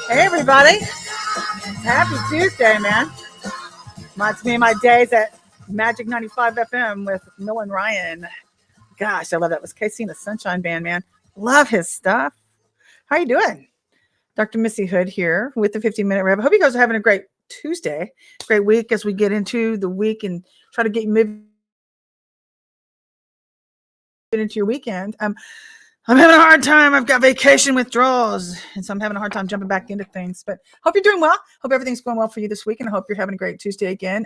Hey everybody, happy Tuesday, man. Reminds me of my days at Magic 95 FM with Mill and Ryan. Gosh, I love that. It was Casey and the Sunshine Band, man. Love his stuff. How you doing? Dr. Missy Hood here with the 15-minute Rev. Hope you guys are having a great Tuesday, great week as we get into the week and try to get moving into your weekend. I'm having a hard time. I've got vacation withdrawals, and so I'm having a hard time jumping back into things. But hope you're doing well. Hope everything's going well for you this week, and I hope you're having a great Tuesday again.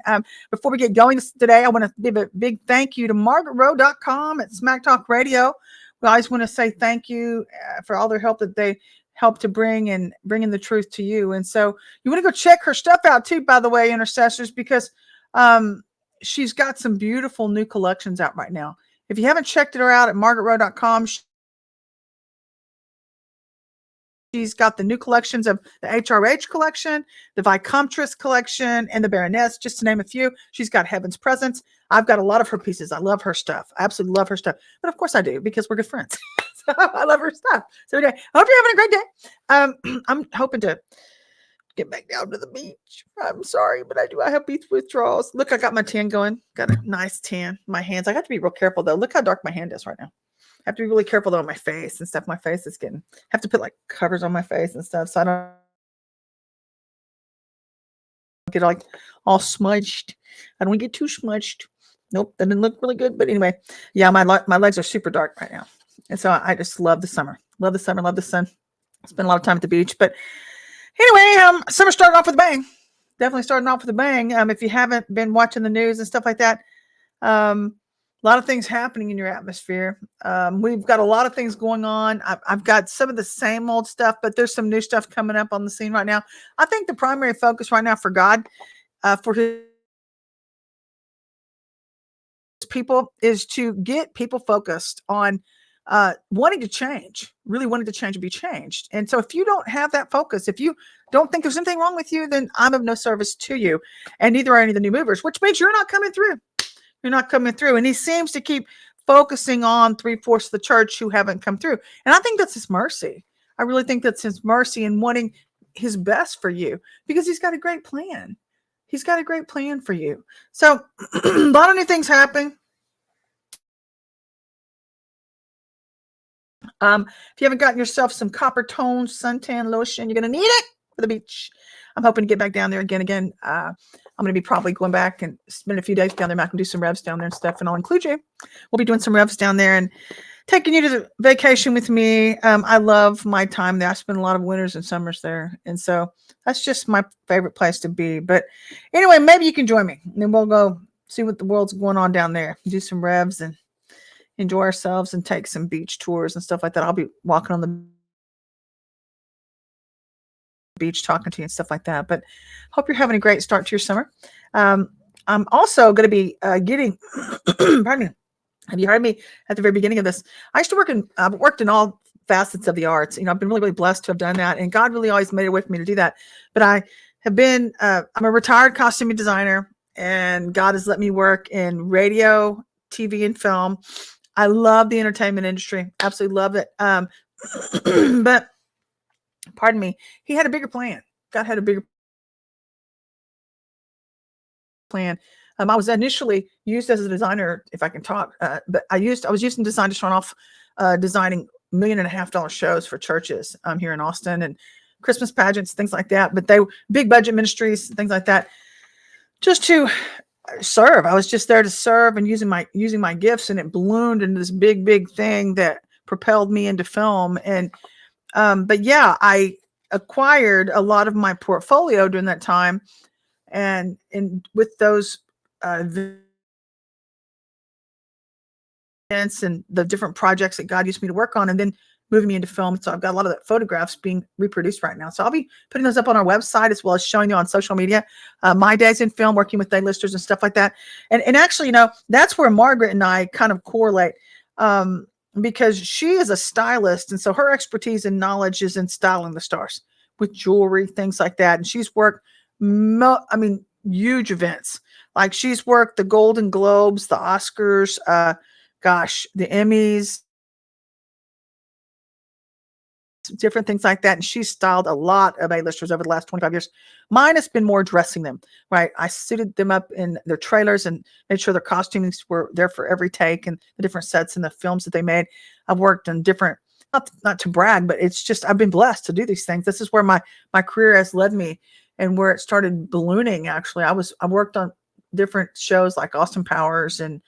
Before we get going today, I want to give a big thank you to MargaretRow.com at Smack Talk Radio. We always want to say thank you for all their help that they help to bring in the truth to you. And so you want to go check her stuff out too, by the way, intercessors, because she's got some beautiful new collections out right now. If you haven't checked her out at MargaretRow.com, she's got the new collections of the HRH collection, the VICOMTRESS collection, and the Baroness, just to name a few. She's got Heaven's Presence. I've got a lot of her pieces. I love her stuff. I absolutely love her stuff. But of course I do, because we're good friends. So I love her stuff. So anyway, I hope you're having a great day. I'm hoping to get back down to the beach. I'm sorry, but I have beach withdrawals. Look, I got my tan going. Got a nice tan. My hands. I got to be real careful, though. Look how dark my hand is right now. I have to be really careful though on my face and stuff. My face is have to put like covers on my face and stuff, so I don't get like all smudged. I don't want to get too smudged. Nope, that didn't look really good. But anyway, yeah, my legs are super dark right now, and so I just love the summer. Love the summer. Love the sun. Spend a lot of time at the beach. But anyway, summer started off with a bang. Definitely starting off with a bang. If you haven't been watching the news and stuff like that, a lot of things happening in your atmosphere. We've got a lot of things going on. I've got some of the same old stuff, but there's some new stuff coming up on the scene right now. I think the primary focus right now for God, for his people, is to get people focused on wanting to change, really wanting to change and be changed. And so if you don't have that focus, if you don't think there's anything wrong with you, then I'm of no service to you. And neither are any of the new movers, which means you're not coming through. You're not coming through. And he seems to keep focusing on 3/4 of the church who haven't come through. And I think that's his mercy. I really think that's his mercy in wanting his best for you, because he's got a great plan. He's got a great plan for you. So a lot of new things happen. If you haven't gotten yourself some copper tone suntan lotion, you're going to need it for the beach. I'm hoping to get back down there again. I'm going to be probably going back and spend a few days down there. I can do some revs down there and stuff, and I'll include you. We'll be doing some revs down there and taking you to the vacation with me. I love my time there. I spend a lot of winters and summers there, and so that's just my favorite place to be. But anyway, maybe you can join me, and then we'll go see what the world's going on down there, do some revs and enjoy ourselves and take some beach tours and stuff like that. I'll be walking on the beach talking to you and stuff like that. But hope you're having a great start to your summer. I'm also going to be getting pardon me, have you heard me at the very beginning of this? I used to worked in all facets of the arts. I've been really, really blessed to have done that, and God really always made a way for me to do that. But I have been I'm a retired costuming designer, and God has let me work in radio, TV, and film. I love the entertainment industry. Absolutely love it. But pardon me, he had a bigger plan. God had a bigger plan. I was initially used as a designer, if I can talk, but I was using design to start off designing $1.5 million shows for churches here in Austin, and Christmas pageants, things like that. But they were big budget ministries, things like that, just to serve. I was just there to serve and using my gifts, and it ballooned into this big thing that propelled me into film. And but yeah, I acquired a lot of my portfolio during that time, and with those events and the different projects that God used me to work on, and then moving me into film. So I've got a lot of the photographs being reproduced right now. So I'll be putting those up on our website, as well as showing you on social media, my days in film, working with A-listers and stuff like that. And actually, that's where Margaret and I kind of correlate, because she is a stylist. And so her expertise and knowledge is in styling the stars with jewelry, things like that. And she's worked, huge events. Like she's worked the Golden Globes, the Oscars, the Emmys, different things like that. And she styled a lot of A-listers over the last 25 years. Mine has been more dressing them, right? I suited them up in their trailers and made sure their costumes were there for every take and the different sets and the films that they made. I've worked on different, not to brag, but it's just, I've been blessed to do these things. This is where my career has led me and where it started ballooning. Actually, I worked on different shows like Austin Powers and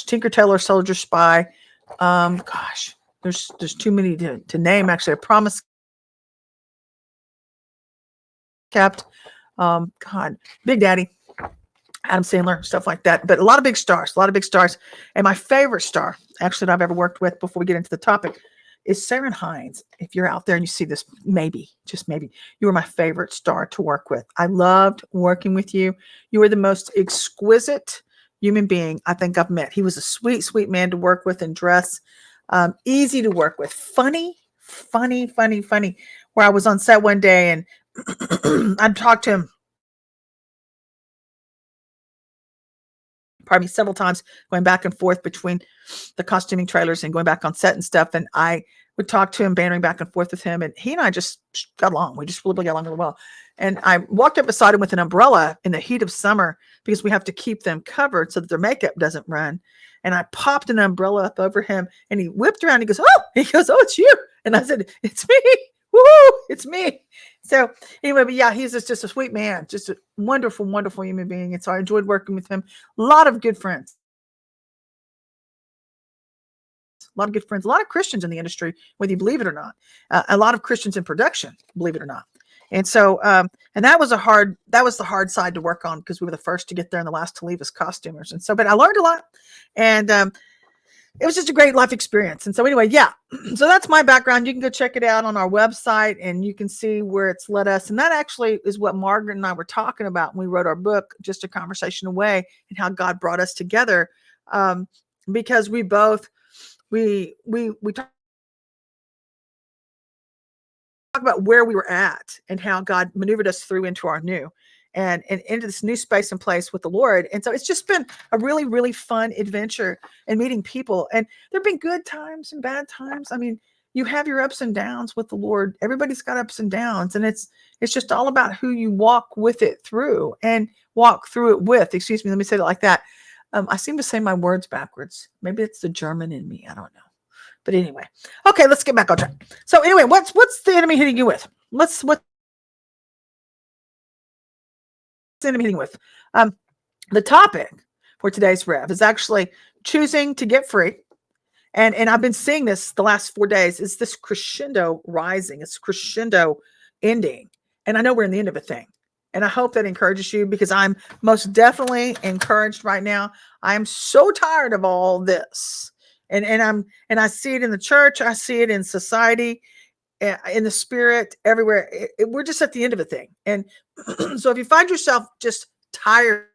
Tinker Tailor Soldier Spy. There's too many to name. Actually, I promise kept. Big Daddy, Adam Sandler, stuff like that. But a lot of big stars. And my favorite star, actually, that I've ever worked with, before we get into the topic, is Sarah Hines. If you're out there and you see this, maybe, just maybe, you were my favorite star to work with. I loved working with you. You were the most exquisite human being I think I've met. He was a sweet, sweet man to work with and dress. Easy to work with. Funny. Where I was on set one day and I'd talked to him, several times, going back and forth between the costuming trailers and going back on set and stuff. And I would talk to him, bantering back and forth with him. And he and I just got along. We just really got along really well. And I walked up beside him with an umbrella in the heat of summer because we have to keep them covered so that their makeup doesn't run. And I popped an umbrella up over him and he whipped around. He goes, oh, it's you. And I said, it's me. Woo, it's me. So anyway, but yeah, he's just a sweet man, just a wonderful, wonderful human being. And so I enjoyed working with him. A lot of good friends. A lot of Christians in the industry, whether you believe it or not. A lot of Christians in production, believe it or not. And so, and that was the hard side to work on because we were the first to get there and the last to leave as costumers. And so, but I learned a lot, and it was just a great life experience. And so anyway, yeah, so that's my background. You can go check it out on our website and you can see where it's led us. And that actually is what Margaret and I were talking about when we wrote our book, Just a Conversation Away, and how God brought us together. Because we both, we talk about where we were at and how God maneuvered us through into our new and into this new space and place with the Lord. And so it's just been a really, really fun adventure and meeting people. And there've been good times and bad times. I mean, you have your ups and downs with the Lord. Everybody's got ups and downs. And it's just all about who you walk with it through and walk through it with. Excuse me, let me say it like that. I seem to say my words backwards. Maybe it's the German in me. I don't know. But anyway, okay, let's get back on track. So anyway, what's the enemy hitting you with? What's the enemy hitting with? The topic for today's rev is actually choosing to get free. And I've been seeing this the last 4 days. Is this crescendo rising? It's crescendo ending. And I know we're in the end of a thing. And I hope that encourages you because I'm most definitely encouraged right now. I am so tired of all this. And I see it in the church. I see it in society, in the spirit, everywhere. We're just at the end of a thing. And so if you find yourself just tired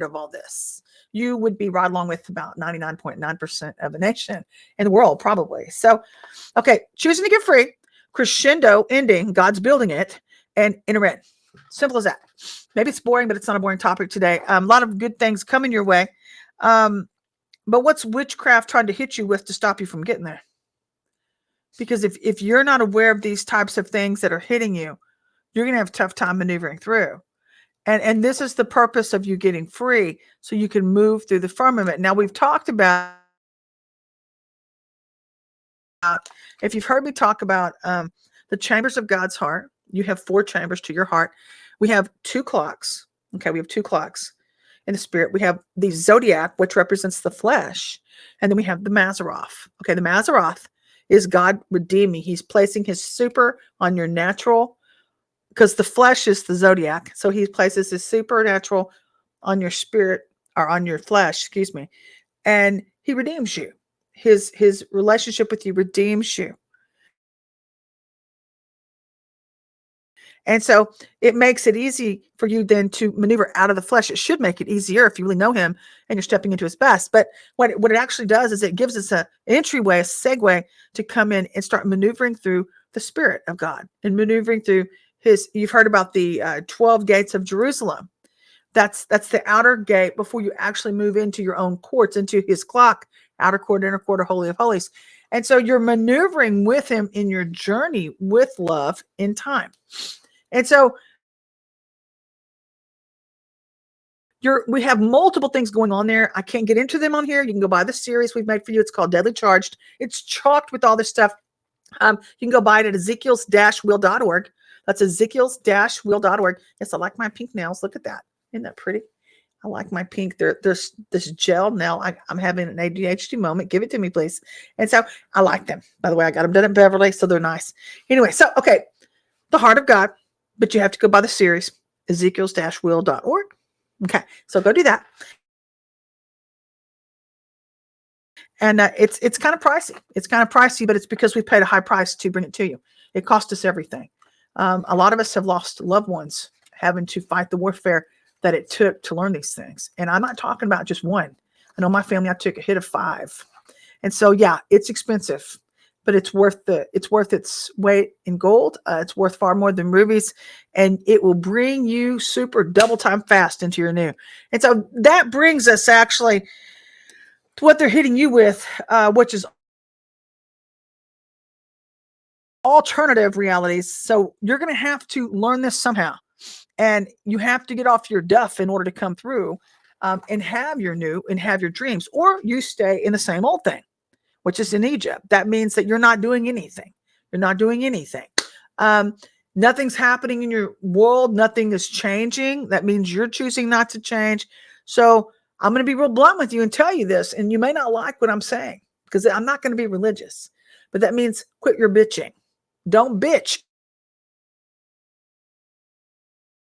of all this, you would be right along with about 99.9% of the nation in the world, probably. So, okay, choosing to get free, crescendo ending, God's building it, and enter in. Simple as that. Maybe it's boring, but it's not a boring topic today. A lot of good things coming your way. But what's witchcraft trying to hit you with to stop you from getting there? Because if you're not aware of these types of things that are hitting you, you're going to have a tough time maneuvering through. And this is the purpose of you getting free, so you can move through the firmament. Now, we've talked about, if you've heard me talk about the chambers of God's heart, you have 4 chambers to your heart. We have 2 clocks. Okay, we have 2 clocks in the spirit. We have the zodiac, which represents the flesh. And then we have the Mazzaroth. Okay, the Mazzaroth is God redeeming. He's placing his super on your natural, because the flesh is the zodiac. So he places his supernatural on your spirit, or on your flesh, excuse me. And he redeems you. His relationship with you redeems you. And so it makes it easy for you then to maneuver out of the flesh. It should make it easier if you really know him and you're stepping into his best. But what it actually does is it gives us an entryway, a segue to come in and start maneuvering through the Spirit of God and maneuvering through you've heard about the 12 gates of Jerusalem. That's the outer gate before you actually move into your own courts, into his clock outer court, inner court, or holy of holies. And so you're maneuvering with him in your journey with love in time. And so we have multiple things going on there. I can't get into them on here. You can go buy the series we've made for you. It's called Deadly Charged. It's chocked with all this stuff. You can go buy it at ezekiels-will.org. That's ezekiels-will.org. Yes, I like my pink nails. Look at that. Isn't that pretty? I like my pink. There's this gel nail. I'm having an ADHD moment. Give it to me, please. And so I like them. By the way, I got them done at Beverly, so they're nice. Anyway, so, okay. The Heart of God, but you have to go buy the series, ezekiels-will.org. Okay, so go do that. And it's kind of pricey. It's kind of pricey, but it's because we paid a high price to bring it to you. It cost us everything. A lot of us have lost loved ones having to fight the warfare that it took to learn these things. And I'm not talking about just one. I know my family, I took a hit of 5. And so, yeah, it's expensive, but it's worth its weight in gold. It's worth far more than rubies, and it will bring you super double time fast into your new. And so that brings us actually to what they're hitting you with, which is alternative realities. So you're going to have to learn this somehow, and you have to get off your duff in order to come through and have your new and have your dreams, or you stay in the same old thing, which is in Egypt. That means that you're not doing anything. You're not doing anything. Nothing's happening in your world. Nothing is changing. That means you're choosing not to change. So I'm going to be real blunt with you and tell you this, and you may not like what I'm saying because I'm not going to be religious, but that means quit your bitching. Don't bitch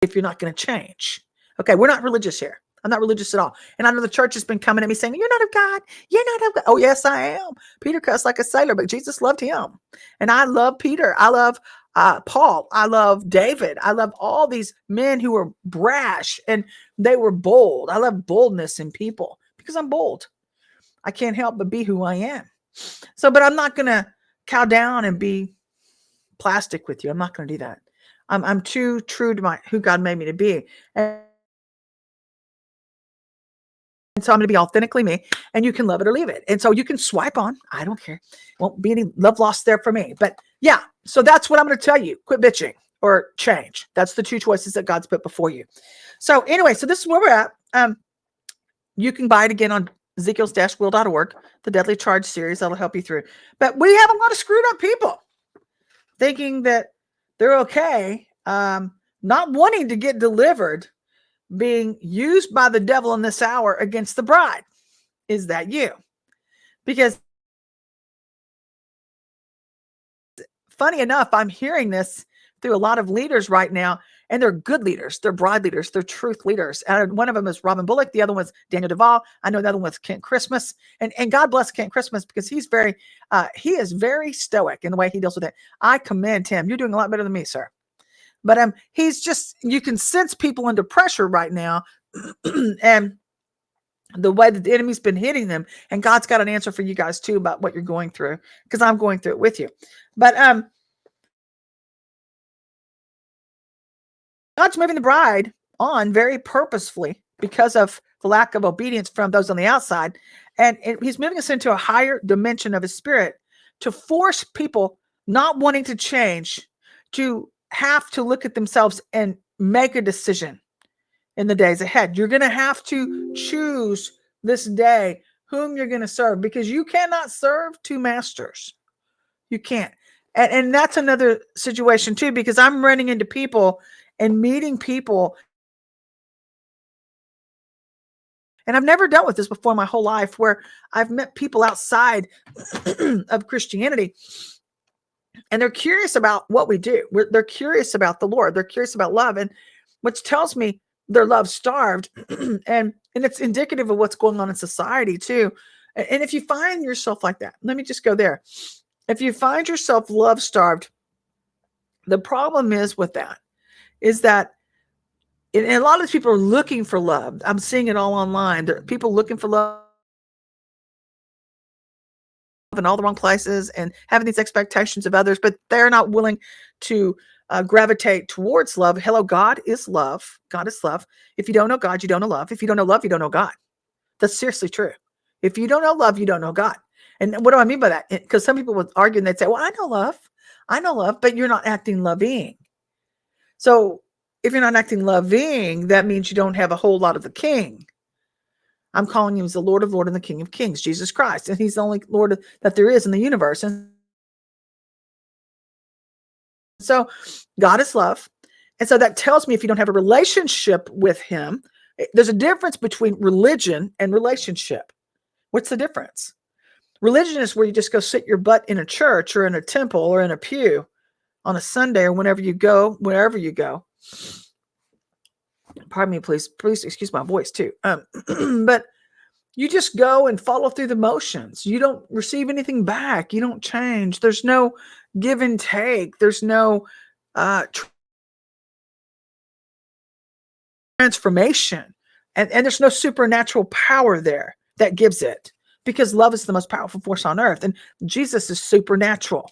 if you're not going to change. Okay, we're not religious here. I'm not religious at all. And I know the church has been coming at me saying, you're not of God. You're not of God. Oh, yes, I am. Peter cussed like a sailor, but Jesus loved him. And I love Peter. I love Paul. I love David. I love all these men who were brash and they were bold. I love boldness in people because I'm bold. I can't help but be who I am. So, but I'm not going to cow down and be plastic with you. I'm not going to do that. I'm too true to who God made me to be. And so I'm going to be authentically me, and you can love it or leave it. And so you can swipe on. I don't care. Won't be any love lost there for me. But yeah, so that's what I'm going to tell you. Quit bitching or change. That's the 2 choices that God's put before you. So anyway, so this is where we're at. You can buy it again on ezekiels-will.org, the Deadly Charge series. That'll help you through. But we have a lot of screwed up people thinking that they're okay, not wanting to get delivered, being used by the devil in this hour against the bride. Is that you? Because funny enough, I'm hearing this through a lot of leaders right now, and they're good leaders. They're bride leaders. They're truth leaders. And one of them is Robin Bullock. The other one's Daniel Duvall. I know another one was Kent Christmas. And God bless Kent Christmas because he is very stoic in the way he deals with it. I commend him. You're doing a lot better than me, sir. But he's just, you can sense people under pressure right now. And the way that the enemy's been hitting them, and God's got an answer for you guys too about what you're going through, because I'm going through it with you. But God's moving the bride on very purposefully because of the lack of obedience from those on the outside. And he's moving us into a higher dimension of his spirit to force people not wanting to change to have to look at themselves and make a decision in the days ahead. You're going to have to choose this day whom you're going to serve, because you cannot serve 2 masters. You can't. And that's another situation too, because I'm running into people and meeting people. And I've never dealt with this before in my whole life, where I've met people outside of Christianity, and they're curious about what we do. They're curious about the Lord. They're curious about love. And which tells me they're love starved. and it's indicative of what's going on in society too. And if you find yourself like that, let me just go there. If you find yourself love starved, the problem is with that is that and a lot of these people are looking for love. I'm seeing it all online. There are people looking for love in all the wrong places and having these expectations of others, but they're not willing to gravitate towards love. Hello, God is love. God is love. If you don't know God, you don't know love. If you don't know love, you don't know God. That's seriously true. If you don't know love, you don't know God. And what do I mean by that? Because some people would argue and they'd say, well, I know love, but you're not acting loving. So if you're not acting loving, that means you don't have a whole lot of the King. I'm calling him as the Lord of Lords and the King of Kings, Jesus Christ. And he's the only Lord that there is in the universe. And so God is love. And so that tells me if you don't have a relationship with him, there's a difference between religion and relationship. What's the difference? Religion is where you just go sit your butt in a church or in a temple or in a pew on a Sunday or wherever you go. Pardon me, please excuse my voice too. But you just go and follow through the motions. You don't receive anything back. You don't change. There's no give and take. There's no transformation. And there's no supernatural power there that gives it, because love is the most powerful force on earth. And Jesus is supernatural.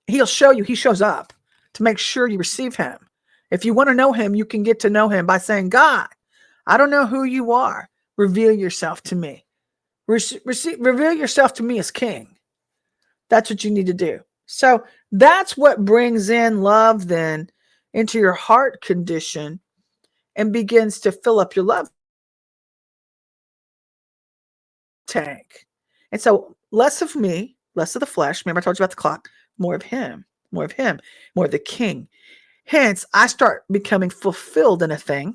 He'll show you, he shows up to make sure you receive him. If you want to know him, you can get to know him by saying, God, I don't know who you are. Reveal yourself to me. Reveal yourself to me as King. That's what you need to do. So that's what brings in love then into your heart condition and begins to fill up your love tank. And so less of me, less of the flesh. Remember I told you about the clock, more of him, more of the King. Hence, I start becoming fulfilled in a thing,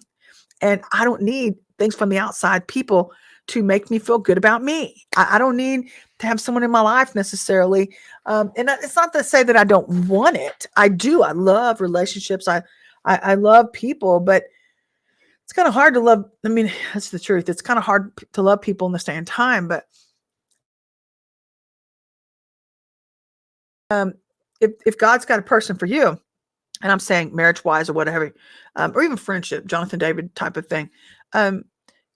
and I don't need things from the outside, people, to make me feel good about me. I don't need to have someone in my life necessarily. And it's not to say that I don't want it. I do. I love relationships. I love people, but it's kind of hard to love. I mean, that's the truth. It's kind of hard to love people in the same time, but if God's got a person for you, and I'm saying marriage wise or whatever, or even friendship, Jonathan David type of thing,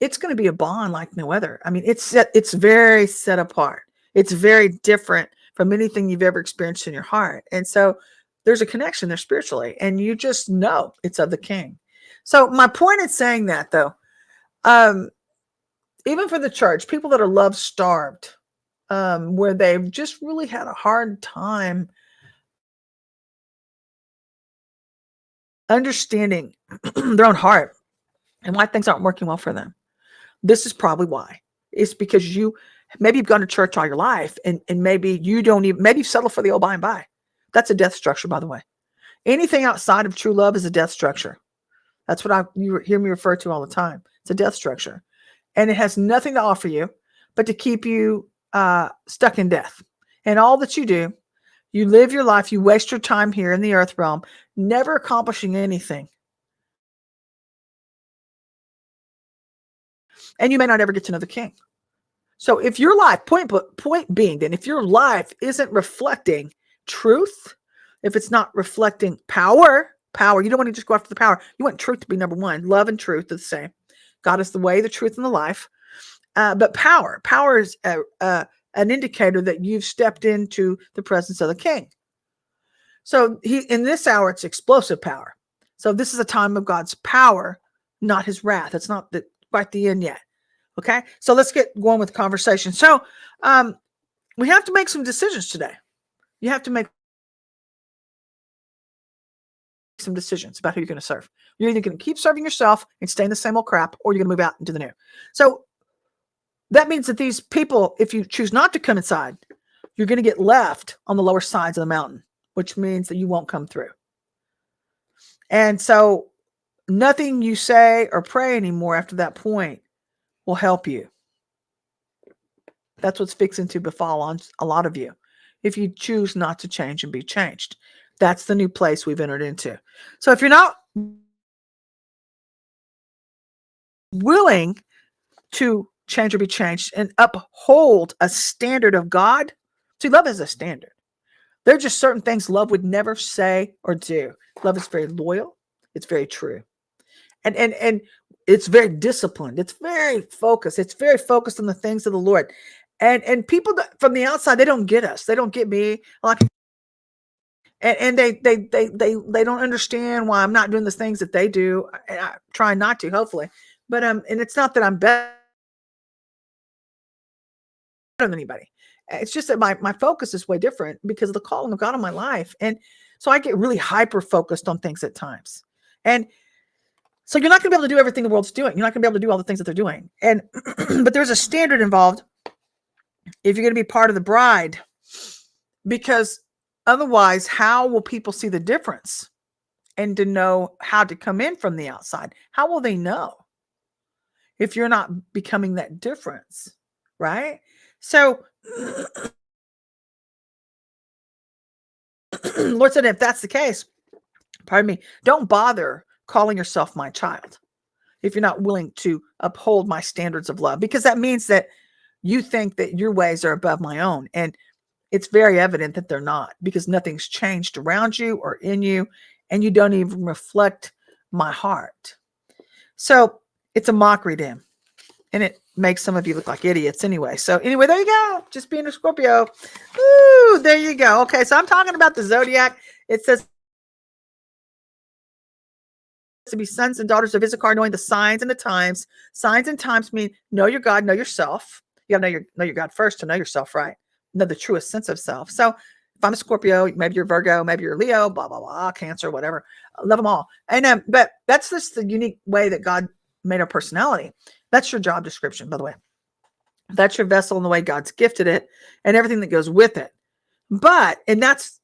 it's going to be a bond like no other. I mean, it's very set apart. It's very different from anything you've ever experienced in your heart. And so there's a connection there spiritually, and you just know it's of the King. So my point in saying that, though, even for the church, people that are love starved, where they've just really had a hard time understanding their own heart and why things aren't working well for them. This is probably why. It's because maybe you've gone to church all your life, and maybe you don't even, maybe you settle for the old by and by. That's a death structure, by the way. Anything outside of true love is a death structure. That's what you hear me refer to all the time. It's a death structure. And it has nothing to offer you but to keep you stuck in death. And all that you do, you live your life, you waste your time here in the earth realm, never accomplishing anything. And you may not ever get to know the King. So if your life, point being then, if your life isn't reflecting truth, if it's not reflecting power, you don't want to just go after the power. You want truth to be number one. Love and truth are the same. God is the way, the truth, and the life. But power is an indicator that you've stepped into the presence of the King. So in this hour, it's explosive power. So this is a time of God's power, not his wrath. It's not quite the end yet. Okay. So let's get going with the conversation. So we have to make some decisions today. You have to make some decisions about who you're going to serve. You're either going to keep serving yourself and stay in the same old crap, or you're going to move out into the new. So that means that these people, if you choose not to come inside, you're going to get left on the lower sides of the mountain, which means that you won't come through. And so nothing you say or pray anymore after that point will help you. That's what's fixing to befall on a lot of you if you choose not to change and be changed. That's the new place we've entered into. So if you're not willing to change or be changed and uphold a standard of God, see, love is a standard. There are just certain things love would never say or do. Love is very loyal. It's very true. And it's very disciplined. It's very focused. It's very focused on the things of the Lord. And people from the outside, they don't get us. They don't get me. And they don't understand why I'm not doing the things that they do. I try not to, hopefully. But and it's not that I'm better than anybody. It's just that my focus is way different because of the calling of God on my life. And so I get really hyper focused on things at times. And so you're not going to be able to do everything the world's doing. You're not going to be able to do all the things that they're doing. And but there's a standard involved if you're going to be part of the bride, because otherwise, how will people see the difference and to know how to come in from the outside? How will they know if you're not becoming that difference, right? So Lord said, if that's the case, pardon me, don't bother calling yourself my child if you're not willing to uphold my standards of love, because that means that you think that your ways are above my own. And it's very evident that they're not, because nothing's changed around you or in you, and you don't even reflect my heart. So it's a mockery to him, and it makes some of you look like idiots anyway. So anyway, there you go. Just being a Scorpio. Ooh, there you go. Okay, so I'm talking about the zodiac. It says to be sons and daughters of Issachar, knowing the signs and the times. Signs and times mean know your God, know yourself. You gotta know your God first to know yourself, right? Know the truest sense of self. So if I'm a Scorpio, maybe you're Virgo, maybe you're Leo, blah, blah, blah, Cancer, whatever. I love them all. And but that's just the unique way that God made our personality. That's your job description, by the way. That's your vessel and the way God's gifted it and everything that goes with it. And that's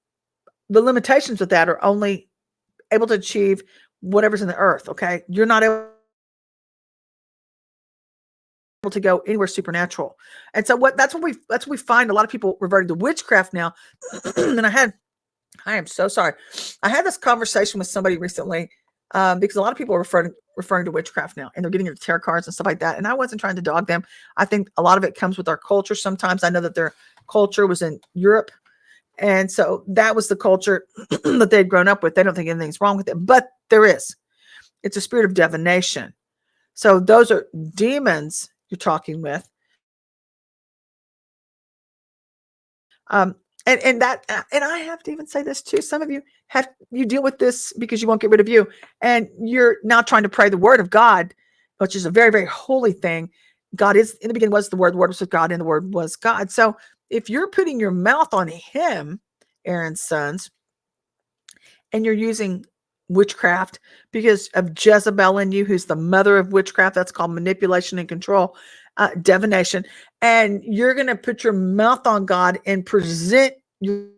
the limitations with that are only able to achieve whatever's in the earth. Okay. You're not able to go anywhere supernatural. And so that's what we find a lot of people reverting to witchcraft now. And I am so sorry. I had this conversation with somebody recently because a lot of people are referring to witchcraft now, and they're getting into tarot cards and stuff like that. And I wasn't trying to dog them. I think a lot of it comes with our culture. Sometimes I know that their culture was in Europe, and so that was the culture that they'd grown up with. They don't think anything's wrong with it, but there is. It's a spirit of divination. So those are demons you're talking with. And I have to even say this too. Some of you deal with this because you won't get rid of you, and you're now trying to pray the word of God, which is a very, very holy thing. God is in the beginning was the word was with God, and the word was God. So if you're putting your mouth on him, Aaron's sons, and you're using witchcraft because of Jezebel in you, who's the mother of witchcraft, that's called manipulation and control, divination, and you're going to put your mouth on God and present your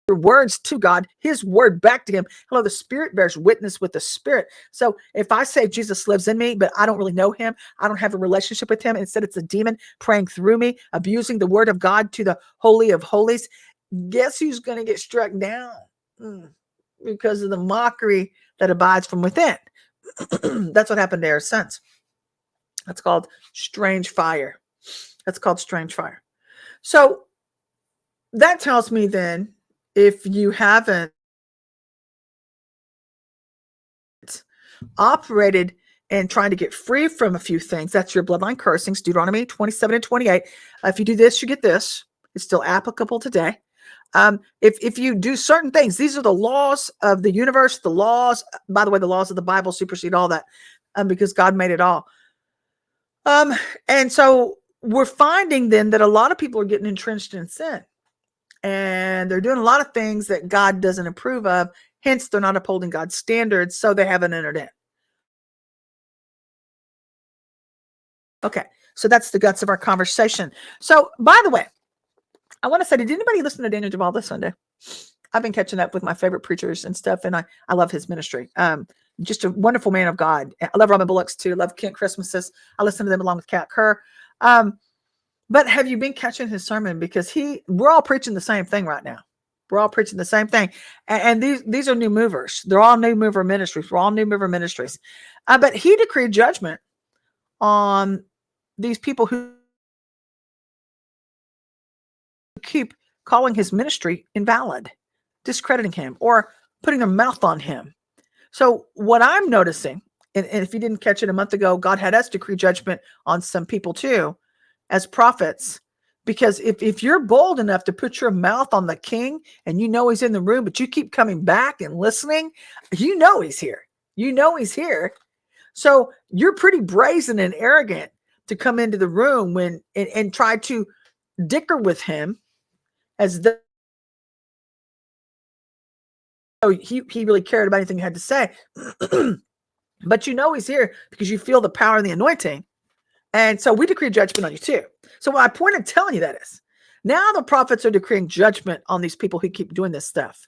words to God, his word back to him. Hello, the spirit bears witness with the spirit. So if I say Jesus lives in me, but I don't really know him, I don't have a relationship with him, instead it's a demon praying through me, abusing the word of God to the holy of holies, guess who's going to get struck down? Because of the mockery that abides from within. That's what happened to our sons. That's called strange fire. So that tells me then, if you haven't operated and trying to get free from a few things, that's your bloodline cursings, Deuteronomy 27 and 28. If you do this, you get this. It's still applicable today. If you do certain things, these are the laws of the universe, the laws, by the way, the laws of the Bible supersede all that, because God made it all. And so we're finding then that a lot of people are getting entrenched in sin, and they're doing a lot of things that God doesn't approve of. Hence, they're not upholding God's standards, so they haven't entered in. Okay, so that's the guts of our conversation. So, by the way, I want to say, did anybody listen to Daniel Duval this Sunday? I've been catching up with my favorite preachers and stuff, and I love his ministry. Just a wonderful man of God. I love Robin Bullock's too. I love Kent Christmases. I listen to them along with Kat Kerr. But have you been catching his sermon? Because we're all preaching the same thing right now. We're all preaching the same thing. And these are new movers. They're all new mover ministries. We're all new mover ministries. But he decreed judgment on these people who keep calling his ministry invalid, discrediting him, or putting their mouth on him. So what I'm noticing, and if you didn't catch it a month ago, God had us decree judgment on some people too, as prophets. Because if you're bold enough to put your mouth on the king, and you know he's in the room, but you keep coming back and listening, you know he's here. So you're pretty brazen and arrogant to come into the room and try to dicker with him as though he really cared about anything you had to say. But he's here because you feel the power and the anointing. And so we decree judgment on you too. So my point in telling you that is, now the prophets are decreeing judgment on these people who keep doing this stuff.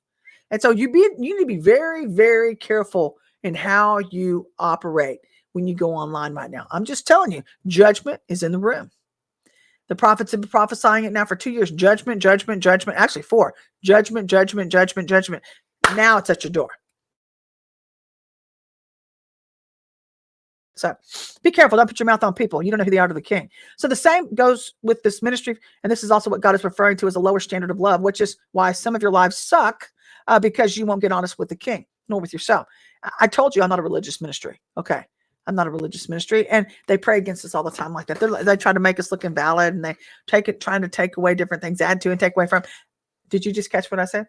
And so you need to be very, very careful in how you operate when you go online right now. I'm just telling you, judgment is in the room. The prophets have been prophesying it now for 2 years. Judgment, judgment, judgment. Actually 4. Judgment, judgment, judgment, judgment. Now it's at your door. So be careful. Don't put your mouth on people. You don't know who they are to the king. So the same goes with this ministry. And this is also what God is referring to as a lower standard of love, which is why some of your lives suck, because you won't get honest with the king, nor with yourself. I told you I'm not a religious ministry. Okay. I'm not a religious ministry. And they pray against us all the time like that. They try to make us look invalid, and they trying to take away different things, add to and take away from. Did you just catch what I said?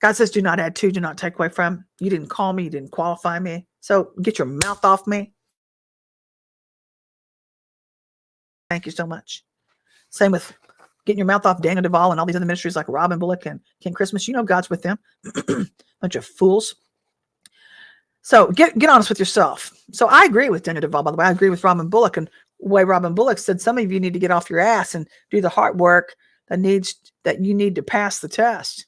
God says, do not add to, do not take away from. You didn't call me. You didn't qualify me. So get your mouth off me. Thank you so much. Same with getting your mouth off Daniel Duvall and all these other ministries like Robin Bullock and King Christmas. God's with them. Bunch of fools. So get honest with yourself. So I agree with Daniel Duvall, by the way. I agree with Robin Bullock. And the way Robin Bullock said, some of you need to get off your ass and do the hard work that you need to pass the test.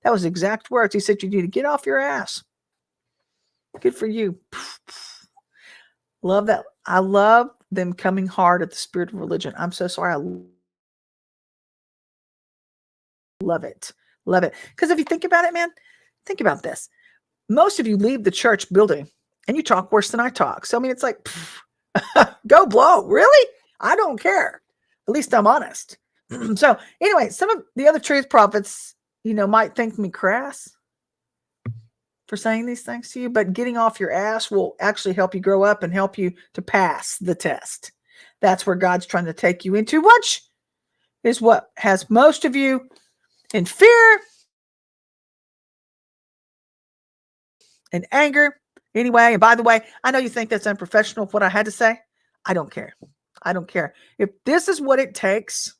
That was exact words. He said, you need to get off your ass. Good for you. Love that. I love them coming hard at the spirit of religion. I'm so sorry. I love it. Love it. Because if you think about it, man, think about this. Most of you leave the church building and you talk worse than I talk. So, I mean, it's like, go blow. Really? I don't care. At least I'm honest. So anyway, some of the other truth prophets, might think me crass for saying these things to you, but getting off your ass will actually help you grow up and help you to pass the test. That's where God's trying to take you into, which is what has most of you in fear and anger. Anyway, and by the way, I know you think that's unprofessional what I had to say. I don't care. I don't care. If this is what it takes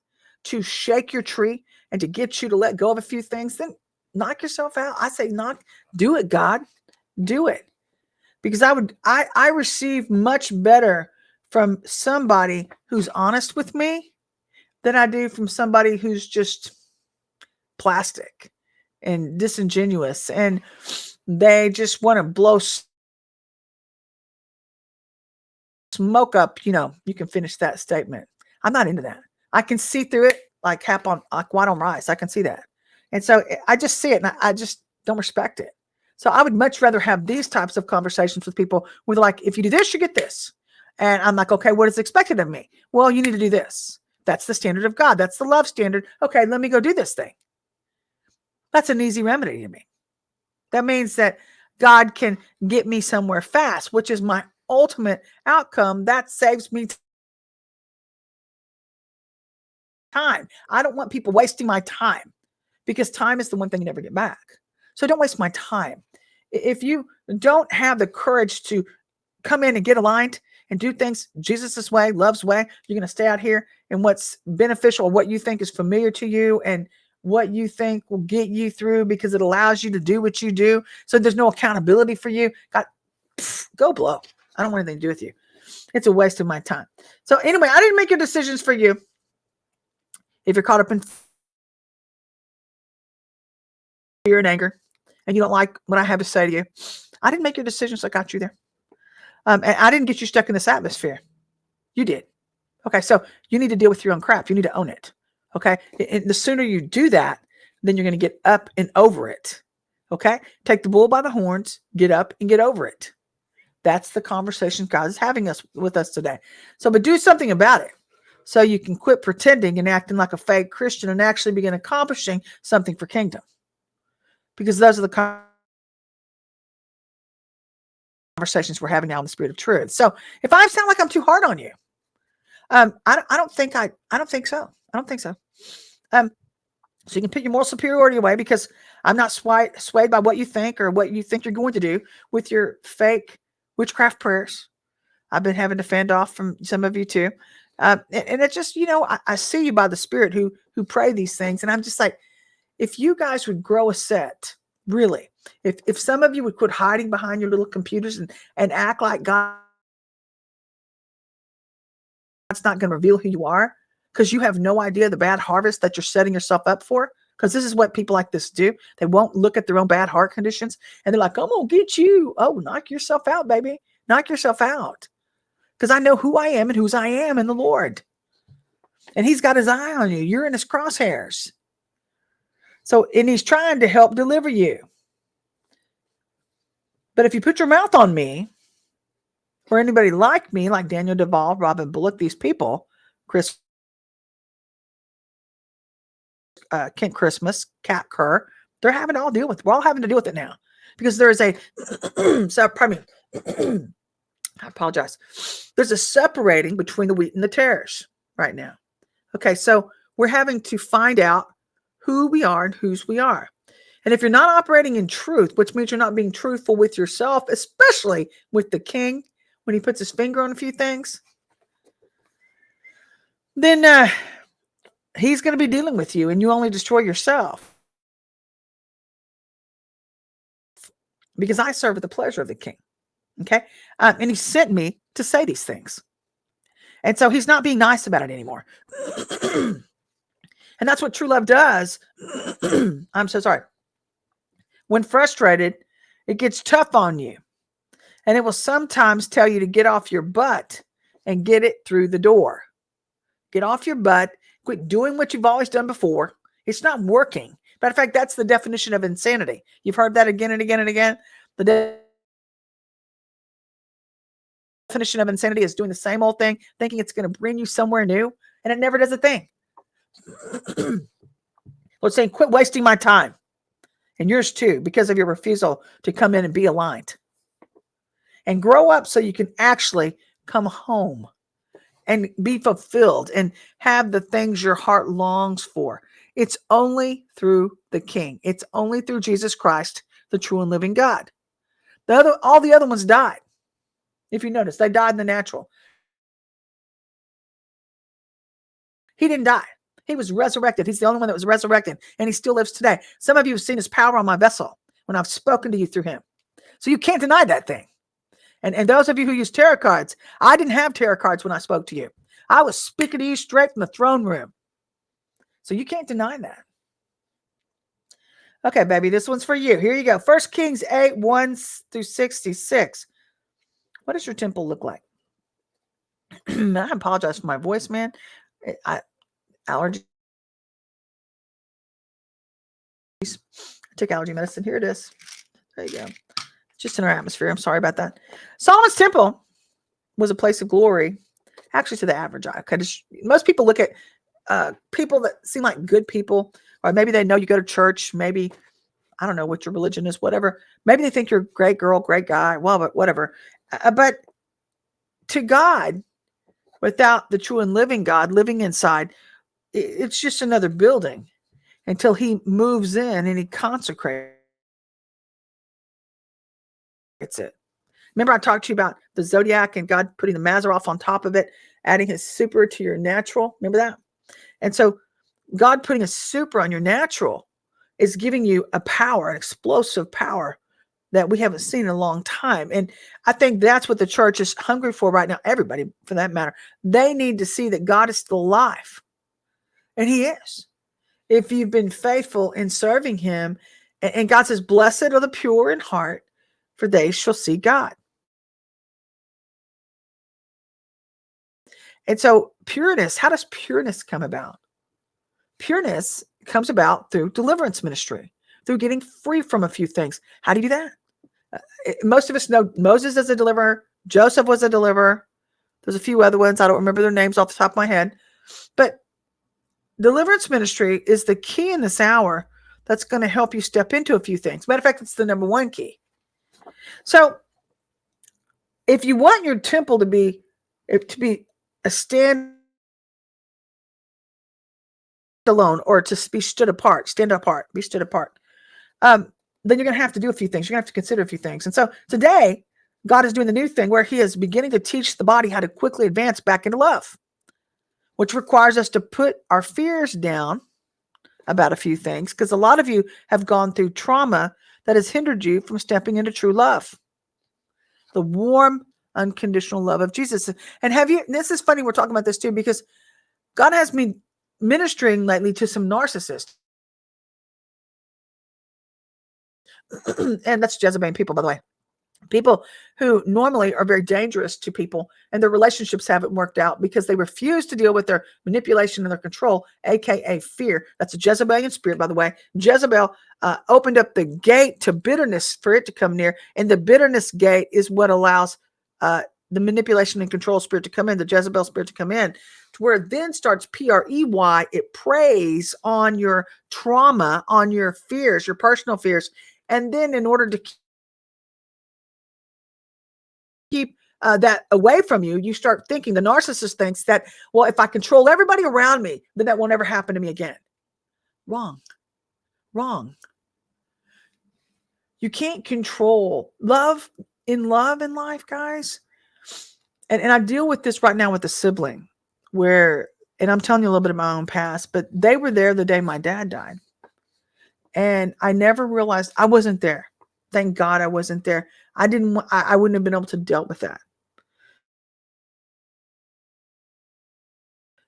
to shake your tree and to get you to let go of a few things, then knock yourself out. I say do it, God. Do it. Because I receive much better from somebody who's honest with me than I do from somebody who's just plastic and disingenuous, and they just want to blow smoke up. You can finish that statement. I'm not into that. I can see through it like white on rice. I can see that. And so I just see it and I just don't respect it. So I would much rather have these types of conversations with people with like, if you do this, you get this. And I'm like, okay, what is expected of me? Well, you need to do this. That's the standard of God. That's the love standard. Okay, let me go do this thing. That's an easy remedy to me. That means that God can get me somewhere fast, which is my ultimate outcome. That saves me time. I don't want people wasting my time, because time is the one thing you never get back. So don't waste my time. If you don't have the courage to come in and get aligned and do things Jesus's way, love's way, you're going to stay out here and what's beneficial, what you think is familiar to you and what you think will get you through because it allows you to do what you do. So there's no accountability for you. God, go blow. I don't want anything to do with you. It's a waste of my time. So anyway, I didn't make your decisions for you. If you're caught up in fear and anger and you don't like what I have to say to you, I didn't make your decisions. I got you there. And I didn't get you stuck in this atmosphere. You did. Okay. So you need to deal with your own crap. You need to own it. Okay. And the sooner you do that, then you're going to get up and over it. Okay. Take the bull by the horns, get up and get over it. That's the conversation God is having with us today. So, but do something about it so you can quit pretending and acting like a fake Christian and actually begin accomplishing something for kingdom. Because those are the conversations we're having now in the spirit of truth. So if I sound like I'm too hard on you, I don't think so. I don't think so. So you can put your moral superiority away, because I'm not swayed by what you think or what you think you're going to do with your fake witchcraft prayers. I've been having to fend off from some of you too. And it's just, I see you by the Spirit who pray these things. And I'm just like, if you guys would grow a set, really, if some of you would quit hiding behind your little computers and act like God's not going to reveal who you are, because you have no idea the bad harvest that you're setting yourself up for. Because this is what people like this do. They won't look at their own bad heart conditions. And they're like, I'm going to get you. Oh, knock yourself out, baby. Knock yourself out. Because I know who I am and whose I am in the Lord. And he's got his eye on you. You're in his crosshairs. So, and he's trying to help deliver you. But if you put your mouth on me, or anybody like me, like Daniel Duvall, Robin Bullock, these people, Kent Christmas, Kat Kerr, we're all having to deal with it now. Because there is a, pardon me, I apologize. There's a separating between the wheat and the tares right now. Okay, so we're having to find out who we are and whose we are. And if you're not operating in truth, which means you're not being truthful with yourself, especially with the king, when he puts his finger on a few things, then he's going to be dealing with you, and you only destroy yourself. Because I serve at the pleasure of the king. Okay. And he sent me to say these things. And so he's not being nice about it anymore. And that's what true love does. I'm so sorry. When frustrated, it gets tough on you. And it will sometimes tell you to get off your butt and get it through the door. Get off your butt. Quit doing what you've always done before. It's not working. Matter of fact, that's the definition of insanity. You've heard that again and again and again. The definition of insanity is doing the same old thing, thinking it's going to bring you somewhere new, and it never does a thing. Let's say, quit wasting my time, and yours too, because of your refusal to come in and be aligned. And grow up so you can actually come home and be fulfilled and have the things your heart longs for. It's only through the King. It's only through Jesus Christ, the true and living God. All the other ones died. If you notice, they died in the natural. He didn't die. He was resurrected. He's the only one that was resurrected, and he still lives today. Some of you have seen his power on my vessel when I've spoken to you through him. So you can't deny that thing. And those of you who use tarot cards, I didn't have tarot cards when I spoke to you. I was speaking to you straight from the throne room. So you can't deny that. Okay, baby, this one's for you. Here you go. 1 Kings 8, 1 through 66. What does your temple look like? I apologize for my voice, man. Allergies. I took allergy medicine. Here it is. There you go. Just in our atmosphere. I'm sorry about that. Solomon's temple was a place of glory, actually, to the average eye. Okay, most people look at people that seem like good people, or maybe they know you go to church. Maybe, I don't know what your religion is, whatever. Maybe they think you're a great girl, great guy. Well, but whatever. But to God, without the true and living God living inside, it's just another building until he moves in and he consecrates it. Remember, I talked to you about the zodiac and God putting the Mazzaroth on top of it, adding his super to your natural. Remember that? And so God putting a super on your natural is giving you a power, an explosive power that we haven't seen in a long time. And I think that's what the church is hungry for right now. Everybody, for that matter, they need to see that God is still alive. And he is. If you've been faithful in serving him, and God says, blessed are the pure in heart, for they shall see God. And so pureness, how does pureness come about? Pureness comes about through deliverance ministry, through getting free from a few things. How do you do that? Most of us know Moses as a deliverer. Joseph was a deliverer. There's a few other ones. I don't remember their names off the top of my head. But deliverance ministry is the key in this hour that's going to help you step into a few things. Matter of fact, it's the number one key. So if you want your temple to be a stand alone, or to be stood apart, be stood apart, then you're going to have to do a few things. You're going to have to consider a few things. And so today, God is doing the new thing where he is beginning to teach the body how to quickly advance back into love, which requires us to put our fears down about a few things, because a lot of you have gone through trauma that has hindered you from stepping into true love, the warm, unconditional love of Jesus. And this is funny, we're talking about this too, because God has me ministering lately to some narcissists. And that's Jezebel people, by the way. People who normally are very dangerous to people, and their relationships haven't worked out because they refuse to deal with their manipulation and their control, aka fear. That's a Jezebelian spirit, by the way. Jezebel opened up the gate to bitterness for it to come near, and the bitterness gate is what allows the manipulation and control spirit to come in, the Jezebel spirit to come in, to where it then starts PREY. It preys on your trauma, on your fears, your personal fears, and then in order to keep that away from you, you start thinking, the narcissist thinks that, well, if I control everybody around me, then that won't ever happen to me again. Wrong. You can't control love in life, guys. And I deal with this right now with a sibling where, and I'm telling you a little bit of my own past, but they were there the day my dad died. And I never realized I wasn't there. Thank God I wasn't there. I wouldn't have been able to deal with that.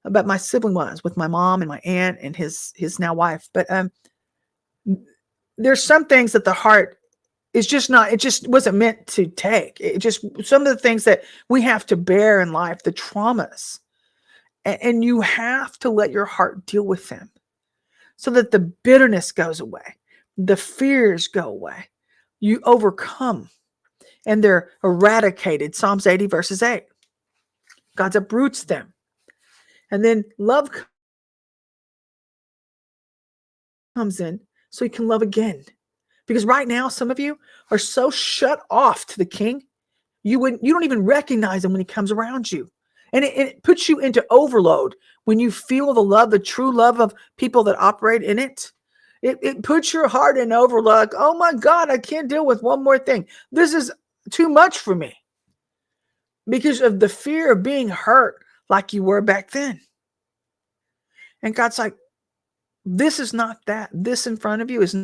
But my sibling was, with my mom and my aunt and his now wife. But there's some things that the heart is just not, it just wasn't meant to take. It just, some of the things that we have to bear in life, the traumas, and you have to let your heart deal with them so that the bitterness goes away, the fears go away, you overcome, and they're eradicated. Psalms 80 verses 8. God uproots them. And then love comes in so you can love again. Because right now, some of you are so shut off to the King, you don't even recognize him when he comes around you. And it puts you into overload when you feel the love, the true love of people that operate in it. It puts your heart in overload. Oh my God, I can't deal with one more thing. This is too much for me because of the fear of being hurt like you were back then. And God's like, this is not that. This in front of you is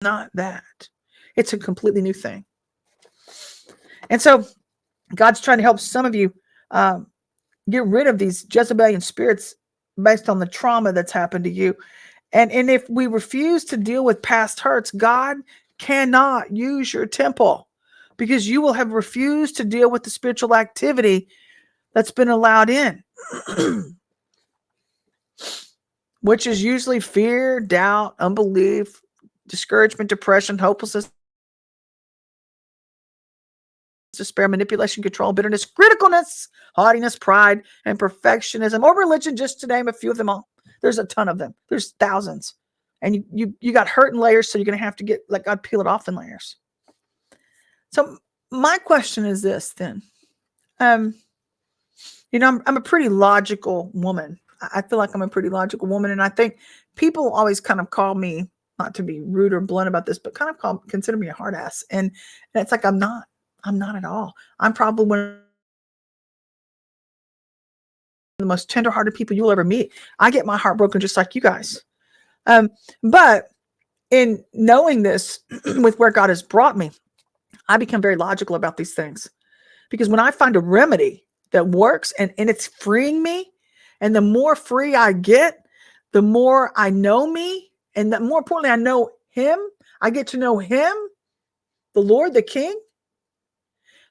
not that. It's a completely new thing. And so God's trying to help some of you get rid of these Jezebelian spirits based on the trauma that's happened to you. And if we refuse to deal with past hurts, God cannot use your temple because you will have refused to deal with the spiritual activity that's been allowed in, which is usually fear, doubt, unbelief, discouragement, depression, hopelessness, despair, manipulation, control, bitterness, criticalness, haughtiness, pride, and perfectionism, or religion, just to name a few of them all. There's a ton of them. There's thousands. And you got hurt in layers, so you're going to have to let God peel it off in layers. So my question is this then. I'm a pretty logical woman. I feel like I'm a pretty logical woman. And I think people always kind of call me, not to be rude or blunt about this, but kind of consider me a hard ass. And it's like, I'm not at all. I'm probably one of the most tenderhearted people you'll ever meet. I get my heart broken just like you guys. But in knowing this, with where God has brought me, I become very logical about these things. Because when I find a remedy that works and it's freeing me, and the more free I get, the more I know me, and the more importantly, I know him, I get to know him, the Lord, the King,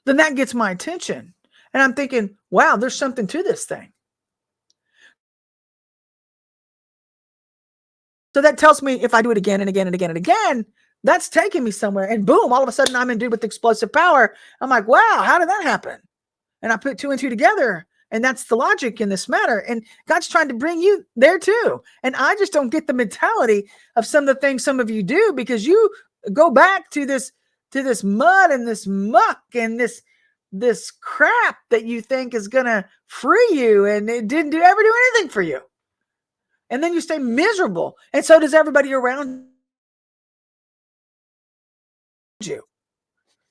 then that gets my attention. And I'm thinking, wow, there's something to this thing. So that tells me if I do it again and again and again and again, that's taking me somewhere. And boom, all of a sudden I'm endued with explosive power. I'm like, wow, how did that happen? And I put two and two together. And that's the logic in this matter. And God's trying to bring you there too. And I just don't get the mentality of some of the things some of you do, because you go back to this mud and this muck and this crap that you think is going to free you. And it didn't ever do anything for you. And then you stay miserable. And so does everybody around you.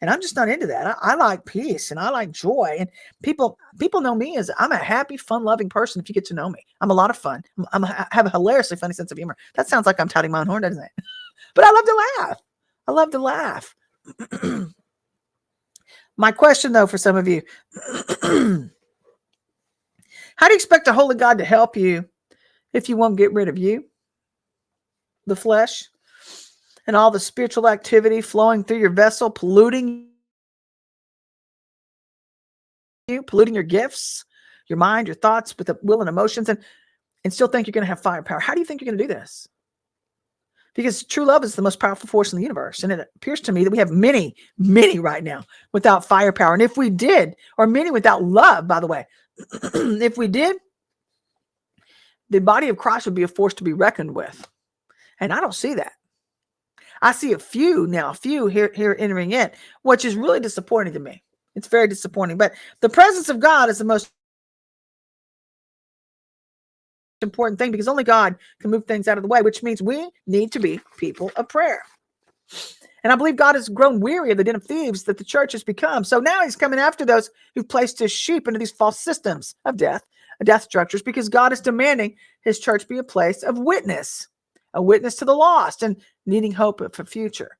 And I'm just not into that. I like peace and I like joy. And people know me as I'm a happy, fun-loving person. If you get to know me, I'm a lot of fun. I have a hilariously funny sense of humor. That sounds like I'm touting my own horn, doesn't it? But I love to laugh. I love to laugh. My question, though, for some of you, how do you expect a holy God to help you if you won't get rid of you, the flesh, and all the spiritual activity flowing through your vessel, polluting you, polluting your gifts, your mind, your thoughts with the will and emotions, and still think you're going to have firepower? How do you think you're going to do this? Because true love is the most powerful force in the universe. And it appears to me that we have many, many right now without firepower. And if we did, or many without love, by the way, if we did, the body of Christ would be a force to be reckoned with. And I don't see that. I see a few here entering in, which is really disappointing to me. It's very disappointing. But the presence of God is the most important thing, because only God can move things out of the way, which means we need to be people of prayer. And I believe God has grown weary of the den of thieves that the church has become. So now he's coming after those who've placed his sheep into these false systems of death structures, because God is demanding his church be a place of witness, a witness to the lost and needing hope for future.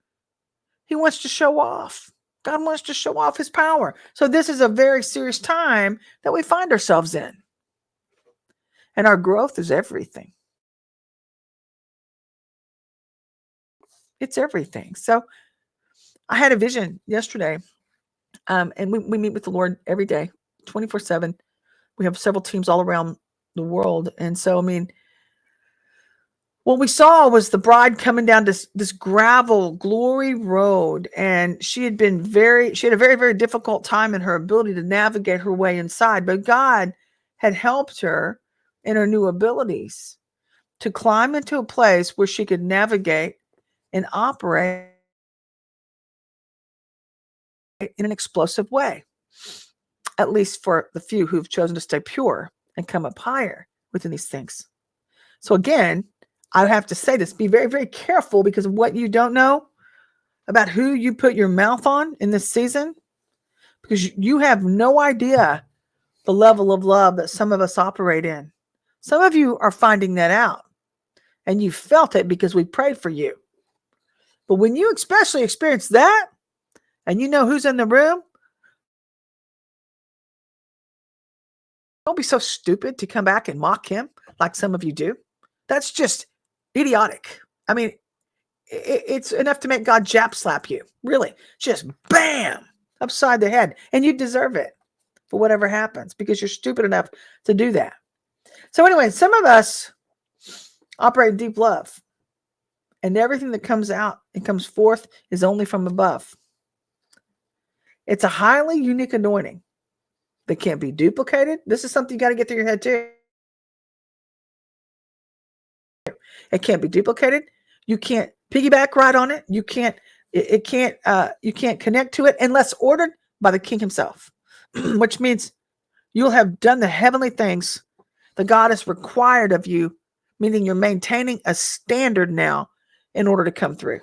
He wants to show off. God wants to show off his power. So this is a very serious time that we find ourselves in. And our growth is everything. It's everything. So I had a vision yesterday, and we meet with the Lord every day, 24/7. We have several teams all around the world. And so, I mean, what we saw was the bride coming down this gravel glory road. And she had a very, very difficult time in her ability to navigate her way inside. But God had helped her in her new abilities to climb into a place where she could navigate and operate in an explosive way, at least for the few who've chosen to stay pure and come up higher within these things. So again, I have to say this, be very, very careful, because of what you don't know about who you put your mouth on in this season, because you have no idea the level of love that some of us operate in. Some of you are finding that out, and you felt it because we prayed for you. But when you especially experience that, and you know who's in the room, don't be so stupid to come back and mock him like some of you do. That's just idiotic. I mean, it's enough to make God jab slap you. Really, just bam, upside the head. And you deserve it for whatever happens, because you're stupid enough to do that. So anyway, some of us operate in deep love, and everything that comes out and comes forth is only from above. It's a highly unique anointing that can't be duplicated. This is something you got to get through your head too. It can't be duplicated. You can't piggyback right on it. You can't connect to it unless ordered by the King himself, which means you'll have done the heavenly things that God has required of you, meaning you're maintaining a standard now in order to come through.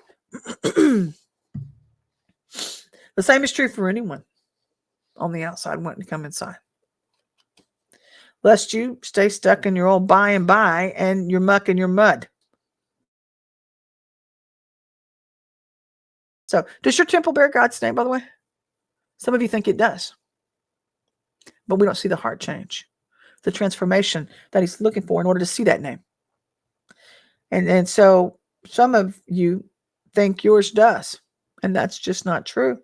The same is true for anyone on the outside wanting to come inside. Lest you stay stuck in your old by and by and your muck and your mud. So, does your temple bear God's name, by the way? Some of you think it does. But we don't see the heart change, the transformation that he's looking for in order to see that name. And so some of you think yours does, and that's just not true.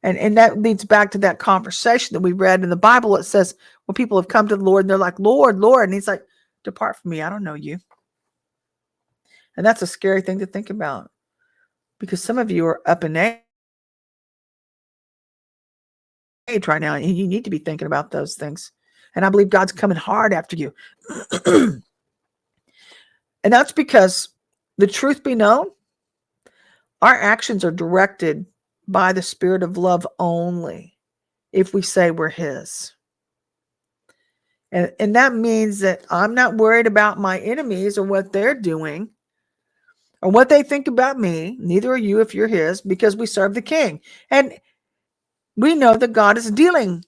And that leads back to that conversation that we read in the Bible. It says when people have come to the Lord and they're like, Lord, Lord, and he's like, depart from me, I don't know you. And that's a scary thing to think about, because some of you are up in age right now, and you need to be thinking about those things. And I believe God's coming hard after you. And that's because, the truth be known, our actions are directed by the Spirit of love only if we say we're his. And that means that I'm not worried about my enemies or what they're doing. or what they think about me. Neither are you if you're his, because we serve the King. And we know that God is dealing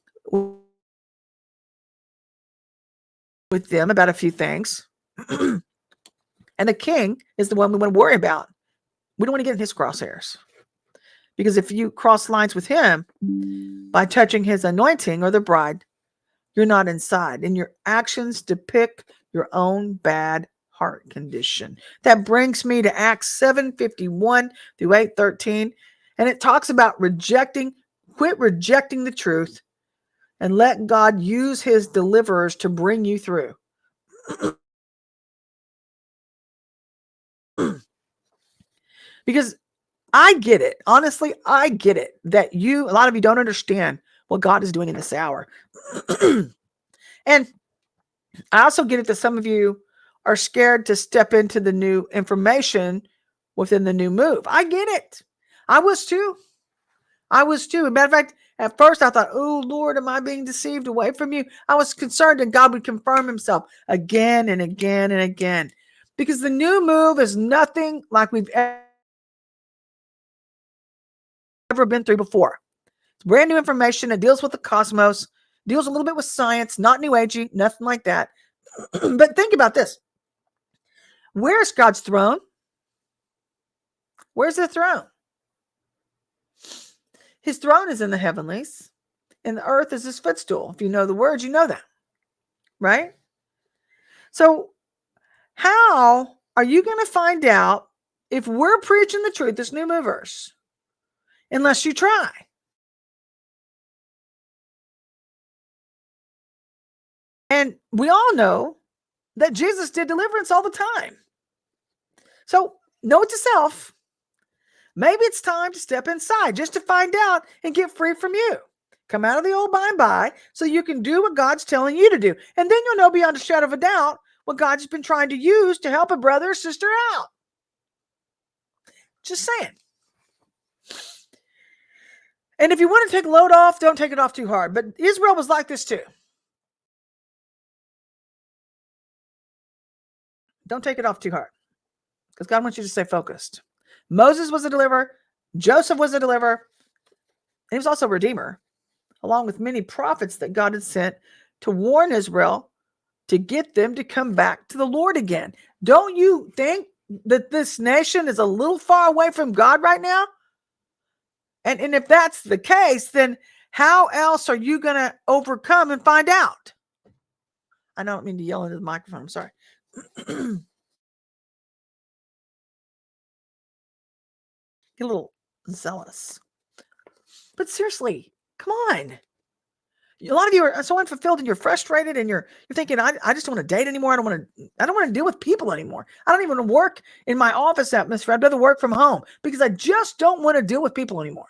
with them about a few things. And the King is the one we want to worry about. We don't want to get in his crosshairs. Because if you cross lines with him by touching his anointing or the bride, you're not inside. And your actions depict your own bad heart condition. That brings me to Acts 7:51 through 8:13. And it talks about quit rejecting the truth, and let God use his deliverers to bring you through. Because I get it. Honestly, I get it that a lot of you don't understand what God is doing in this hour. And I also get it that some of you are scared to step into the new information within the new move. I get it. I was too. As a matter of fact, at first I thought, oh, Lord, am I being deceived away from you? I was concerned that God would confirm himself again and again and again. Because the new move is nothing like we've ever been through before. It's brand new information. It deals with the cosmos, deals a little bit with science, not new agey, nothing like that. But think about this. Where's God's throne? Where's the throne? His throne is in the heavenlies, and the earth is his footstool. If you know the words, you know that, right? So how are you going to find out if we're preaching the truth, this new movers, unless you try? And we all know that Jesus did deliverance all the time. So note to self, maybe it's time to step inside just to find out and get free from you. Come out of the old by so you can do what God's telling you to do. And then you'll know beyond a shadow of a doubt what God's been trying to use to help a brother or sister out. Just saying. And if you want to take a load off, don't take it off too hard. But Israel was like this too. Don't take it off too hard, because God wants you to stay focused. Moses was a deliverer. Joseph was a deliverer. And he was also a redeemer, along with many prophets that God had sent to warn Israel to get them to come back to the Lord again. Don't you think that this nation is a little far away from God right now? And if that's the case, then how else are you going to overcome and find out? I don't mean to yell into the microphone. I'm sorry. Get a little zealous. But seriously, come on. A lot of you are so unfulfilled, and you're frustrated, and you're thinking, I just don't want to date anymore. I don't want to deal with people anymore. I don't even want to work in my office atmosphere. I'd rather work from home because I just don't want to deal with people anymore.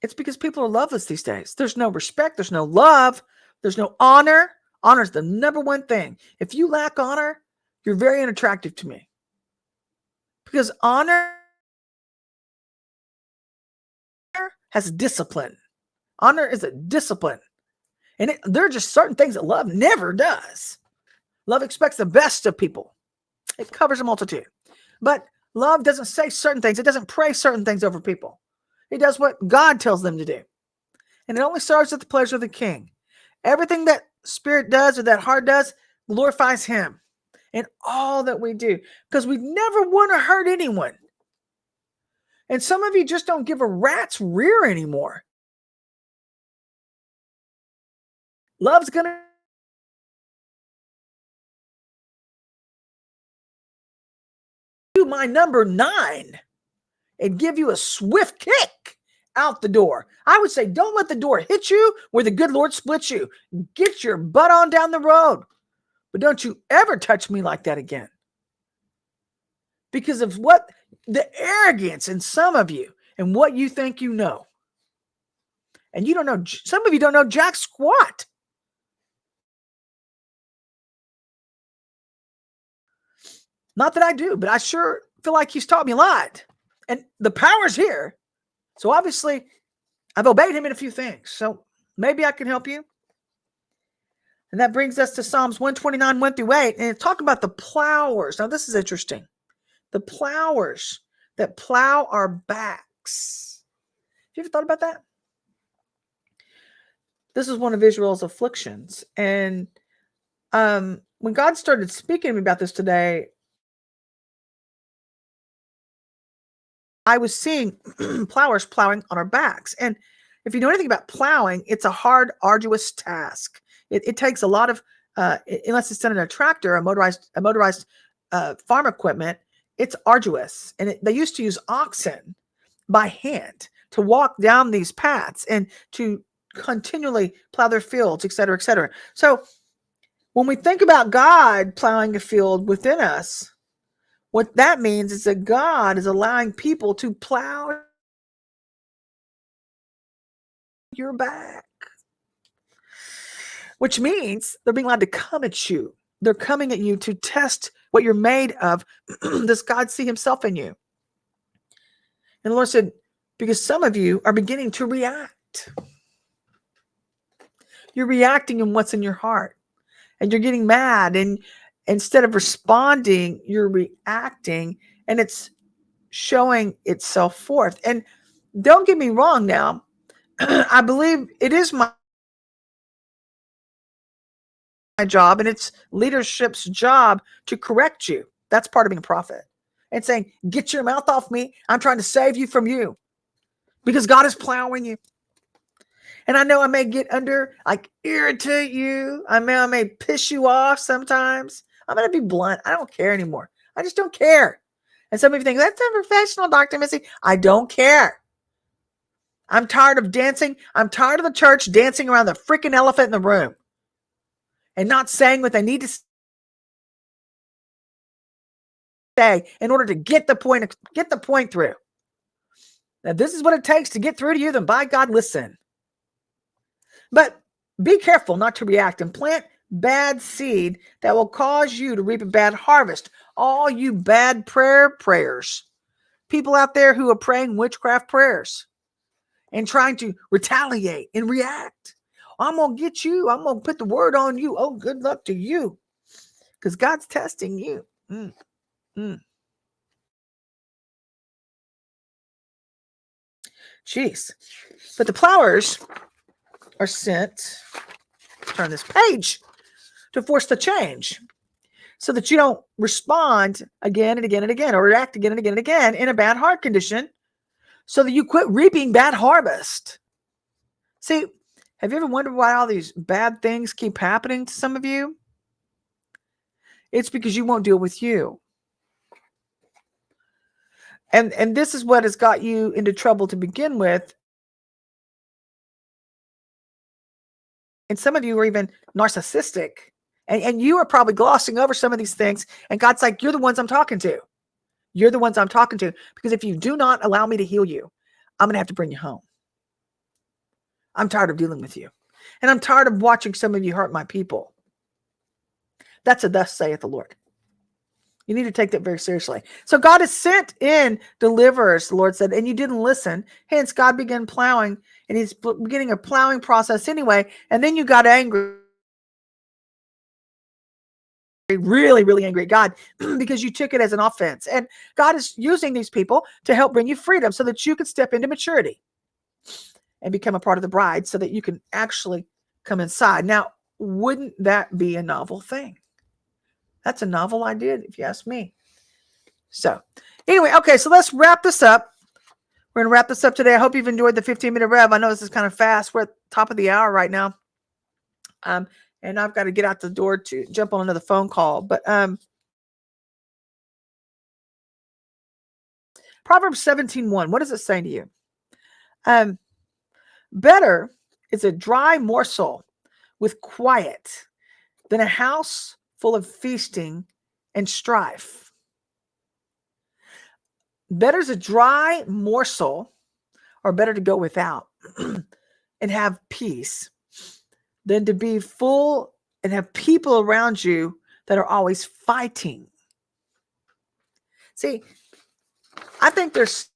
It's because people are loveless these days. There's no respect. There's no love. There's no honor. Honor is the number one thing. If you lack honor, you're very unattractive to me. Because honor has discipline. Honor is a discipline. And there are just certain things that love never does. Love expects the best of people. It covers a multitude. But love doesn't say certain things. It doesn't pray certain things over people. It does what God tells them to do. And it only serves at the pleasure of the King. Everything that spirit does or that heart does glorifies him in all that we do. Because we never want to hurt anyone. And some of you just don't give a rat's rear anymore. Love's going to do my number 9 and give you a swift kick out the door. I would say, don't let the door hit you where the good Lord splits you. Get your butt on down the road. But don't you ever touch me like that again. Because of what the arrogance in some of you and what you think you know. And you don't know, some of you don't know jack squat. Not that I do, but I sure feel like he's taught me a lot. And the power's here. So obviously, I've obeyed him in a few things. So maybe I can help you. And that brings us to Psalms 129, 1 through 8. And it's talking about the plowers. Now, this is interesting. The plowers that plow our backs. Have you ever thought about that? This is one of Israel's afflictions. And when God started speaking to me about this today, I was seeing plowers plowing on our backs. And if you know anything about plowing, it's a hard, arduous task. It takes a lot of, unless it's done in a tractor, a motorized farm equipment, it's arduous. And they used to use oxen by hand to walk down these paths and to continually plow their fields, et cetera, et cetera. So when we think about God plowing a field within us, what that means is that God is allowing people to plow your back, which means they're being allowed to come at you. They're coming at you to test what you're made of. Does God see himself in you? And the Lord said, because some of you are beginning to react. You're reacting in what's in your heart. And you're getting mad. And instead of responding, you're reacting. And it's showing itself forth. And don't get me wrong now. I believe it is my job and it's leadership's job to correct you. That's part of being a prophet. And saying, get your mouth off me. I'm trying to save you from you. Because God is plowing you. And I know I may get irritate you. I may piss you off sometimes. I'm going to be blunt. I don't care anymore. I just don't care. And some of you think, that's unprofessional, Dr. Missy. I don't care. I'm tired of dancing. I'm tired of the church dancing around the freaking elephant in the room and not saying what they need to say in order to get the point through. Now, this is what it takes to get through to you. Then by God, listen. But be careful not to react and plant bad seed that will cause you to reap a bad harvest. All you bad prayers. People out there who are praying witchcraft prayers and trying to retaliate and react. I'm going to get you. I'm going to put the word on you. Oh, good luck to you. Because God's testing you. Jeez. But the plowers are sent, turn this page, to force the change so that you don't respond again and again and again or react again and again and again in a bad heart condition so that you quit reaping bad harvest. See, have you ever wondered why all these bad things keep happening to some of you? It's because you won't deal with you. And this is what has got you into trouble to begin with. And some of you are even narcissistic. And you are probably glossing over some of these things. And God's like, you're the ones I'm talking to. You're the ones I'm talking to. Because if you do not allow me to heal you, I'm going to have to bring you home. I'm tired of dealing with you. And I'm tired of watching some of you hurt my people. That's a thus saith the Lord. You need to take that very seriously. So God has sent in deliverers, the Lord said, and you didn't listen. Hence, God began plowing, and he's beginning a plowing process anyway. And then you got angry, really, really angry at God because you took it as an offense. And God is using these people to help bring you freedom so that you can step into maturity and become a part of the bride so that you can actually come inside. Now, wouldn't that be a novel thing? That's a novel idea, if you ask me. So anyway, okay, so let's wrap this up. We're going to wrap this up today. I hope you've enjoyed the 15-minute rev. I know this is kind of fast. We're at the top of the hour right now. And I've got to get out the door to jump on another phone call. But Proverbs 17:1, what does it say to you? Better is a dry morsel with quiet than a house full of feasting and strife. Better is a dry morsel, or better to go without and have peace than to be full and have people around you that are always fighting. See, I think there's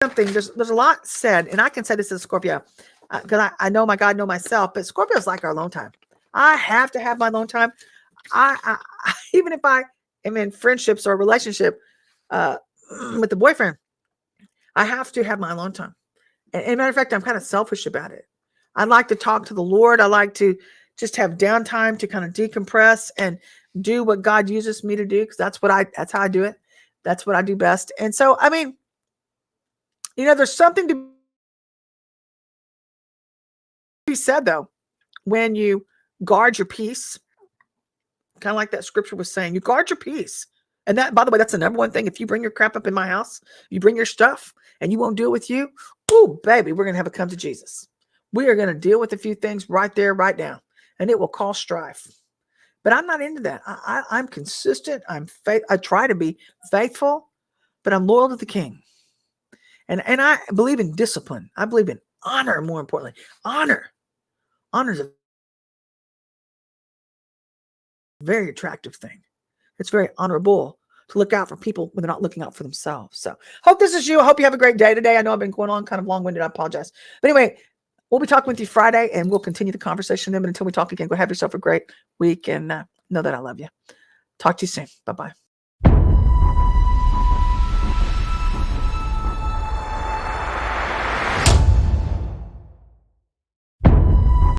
something, there's a lot said, and I can say this as a Scorpio. because I know my God, know myself, but Scorpios like our alone time. I have to have my alone time. I even if I am in friendships or relationship with the boyfriend, I have to have my alone time. And matter of fact, I'm kind of selfish about it. I like to talk to the Lord. I like to just have downtime to kind of decompress and do what God uses me to do, because that's how I do it. That's what I do best. And so, I mean, there's something to be said though, when you guard your peace, kind of like that scripture was saying, you guard your peace. And that, by the way, that's the number one thing. If you bring your crap up in my house, you bring your stuff and you won't deal with you. Oh, baby, we're going to have it come to Jesus. We are going to deal with a few things right there, right now, and it will cause strife. But I'm not into that. I'm consistent. I try to be faithful, but I'm loyal to the King. And I believe in discipline. I believe in honor, more importantly. Honor. Honor is a very attractive thing. It's very honorable to look out for people when they're not looking out for themselves. So hope this is you. I hope you have a great day today. I know I've been going on kind of long-winded. I apologize. But anyway, we'll be talking with you Friday, and we'll continue the conversation then. But until we talk again, go have yourself a great week, and know that I love you. Talk to you soon. Bye-bye.